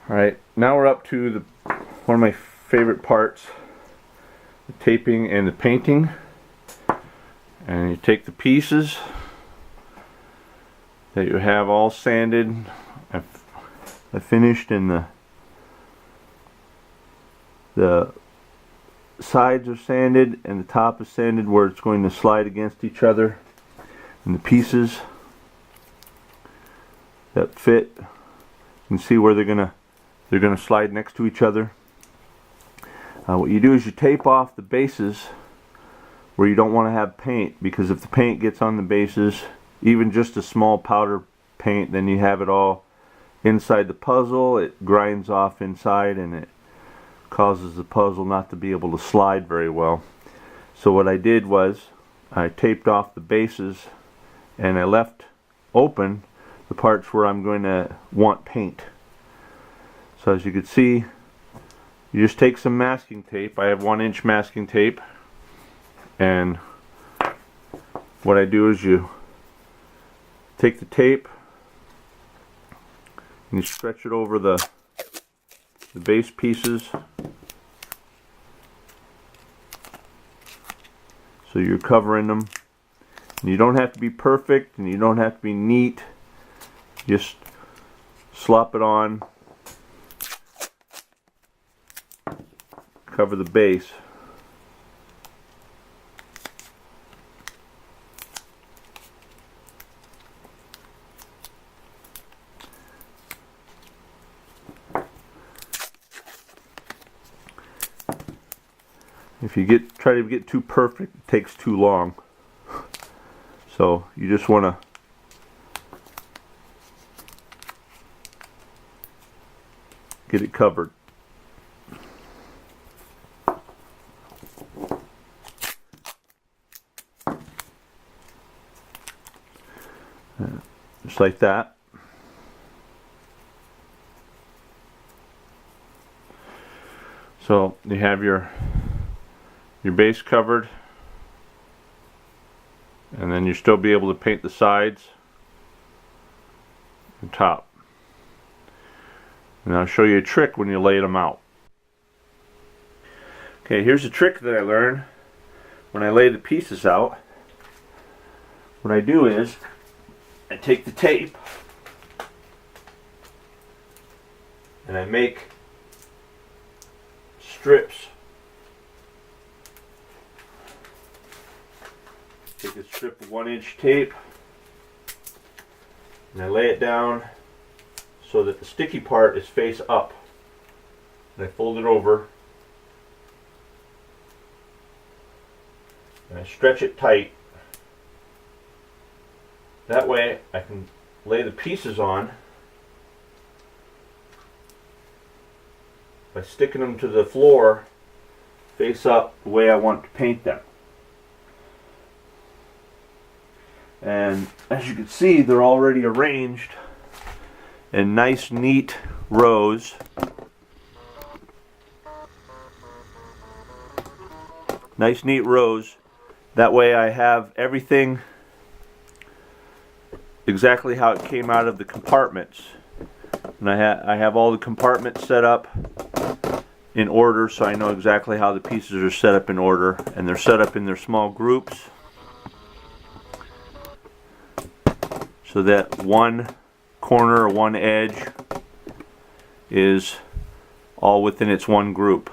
Alright, now we're up to one of my favorite parts, the taping and the painting. And you take the pieces that you have all sanded. I finished, and the sides are sanded and the top is sanded where it's going to slide against each other. And the pieces that fit, you can see where they're gonna slide next to each other. What you do is you tape off the bases where you don't want to have paint, because if the paint gets on the bases, even just a small powder paint, then you have it all inside the puzzle. It grinds off inside and it causes the puzzle not to be able to slide very well. So what I did was I taped off the bases and I left open the parts where I'm going to want paint. So as you can see, you just take some masking tape. I have 1-inch masking tape, and what I do is you take the tape and you stretch it over the base pieces, so you're covering them. And you don't have to be perfect and you don't have to be neat, just slop it on, cover the base. If you try to get too perfect, it takes too long. So you just want to get it covered. Just like that. So you have your base covered, and then you'll still be able to paint the sides and top. And I'll show you a trick when you lay them out. Okay, here's a trick that I learned when I lay the pieces out. What I do is I take the tape and I make strips. Take a strip of 1-inch tape and I lay it down so that the sticky part is face up. And I fold it over and I stretch it tight. That way I can lay the pieces on by sticking them to the floor face up the way I want to paint them. And as you can see, they're already arranged in nice, neat rows. Nice, neat rows. That way I have everything exactly how it came out of the compartments. And I have all the compartments set up in order, so I know exactly how the pieces are set up in order, and they're set up in their small groups, so that one corner or one edge is all within its one group.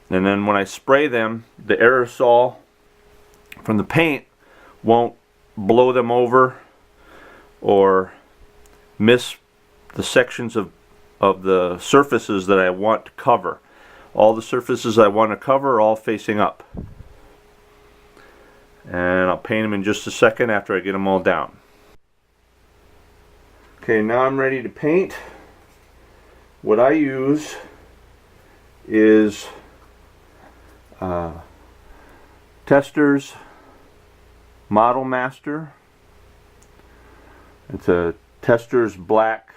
And then when I spray them, the aerosol from the paint won't blow them over or miss the sections of the surfaces that I want to cover. All the surfaces I want to cover are all facing up. And I'll paint them in just a second after I get them all down. Okay, now I'm ready to paint. What I use is Tester's Model Master. It's a Tester's black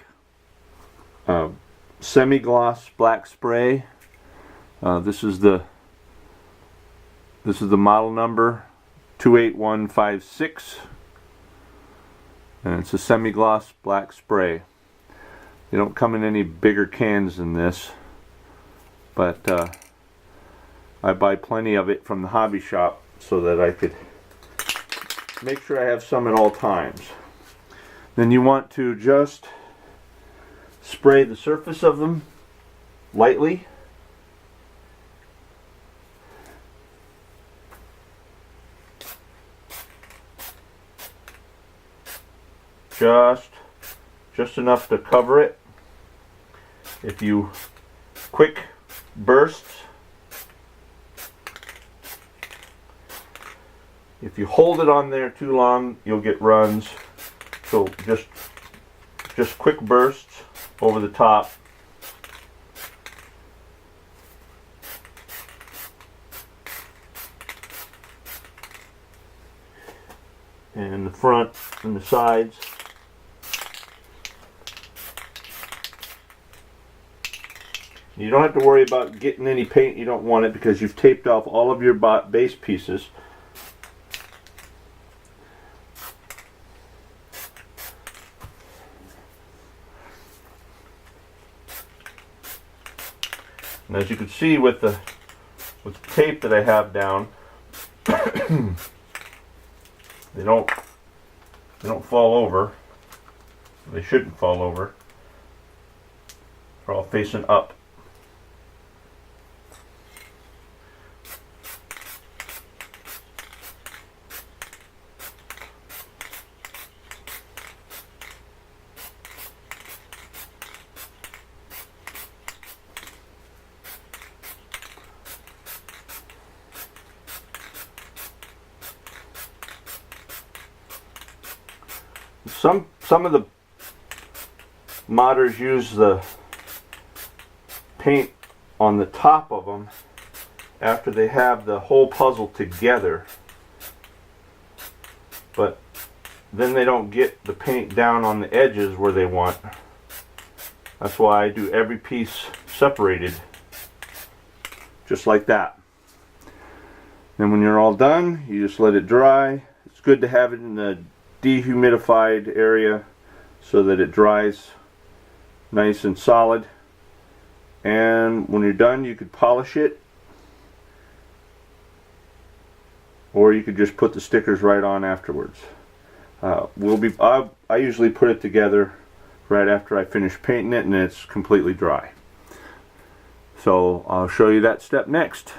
semi-gloss black spray. This is the model number 28156, and it's a semi-gloss black spray. They don't come in any bigger cans than this, but I buy plenty of it from the hobby shop so that I could make sure I have some at all times. Then you want to just spray the surface of them lightly. Just enough to cover it. If you quick bursts, if you hold it on there too long, you'll get runs. So just quick bursts over the top. And the front and the sides. You don't have to worry about getting any paint you don't want it because you've taped off all of your base pieces. And as you can see with the tape that I have down, they don't fall over. They shouldn't fall over. They're all facing up. Some of the modders use the paint on the top of them after they have the whole puzzle together, but then they don't get the paint down on the edges where they want. That's why I do every piece separated, just like that. Then when you're all done, you just let it dry. It's good to have it in the dehumidified area so that it dries nice and solid. And when you're done, you could polish it, or you could just put the stickers right on afterwards. I usually put it together right after I finish painting it and it's completely dry. So I'll show you that step next.